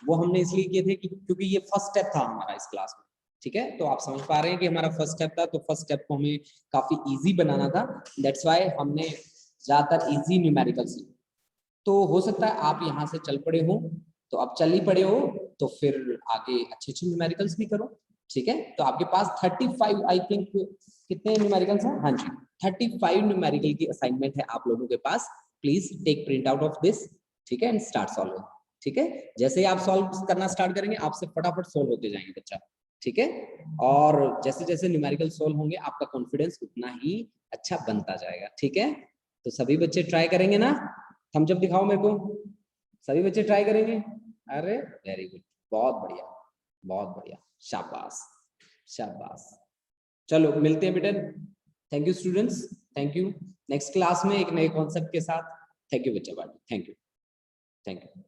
वो हमने इसलिए किए थे कि क्योंकि ये फर्स्ट स्टेप था हमारा इस क्लास में। ठीक है, तो आप समझ पा रहे हैं कि हमारा फर्स्ट स्टेप था, तो फर्स्ट स्टेप को हमें काफी इजी बनाना था। दैट्स वाई हमने ज्यादातर इजी न्यूमेरिकल्स। तो हो सकता है आप यहाँ से चल पड़े हो, तो अब चल ही पड़े हो तो फिर आगे अच्छे अच्छे न्यूमेरिकल्स भी करो। ठीक है, तो आपके पास 35 आई थिंक कितने न्यूमेरिकल्स हैं? हाँ जी, 35 न्यूमेरिकल की असाइनमेंट है आप लोगों के पास। Please take print out of this. ठीक है, एंड स्टार्ट सॉल्विंग। ठीक है, जैसे ही आप सॉल्व करना स्टार्ट करेंगे आपसे फटाफट सॉल्व होते जाएंगे बच्चा। ठीक है। और जैसे जैसे न्यूमेरिकल सोल्व होंगे आपका कॉन्फिडेंस उतना ही अच्छा बनता जाएगा, ठीक है। तो सभी बच्चे ट्राई करेंगे ना, थम्स अप दिखाओ मेरे को, सभी बच्चे ट्राई करेंगे। अरे वेरी गुड, बहुत बढ़िया, बहुत बढ़िया, शाबाश शाबाश। चलो मिलते हैं बेटा, thank you students, thank you. Next class में एक नए कॉन्सेप्ट के साथ। थैंक यू बच्चा, थैंक यू, थैंक यू।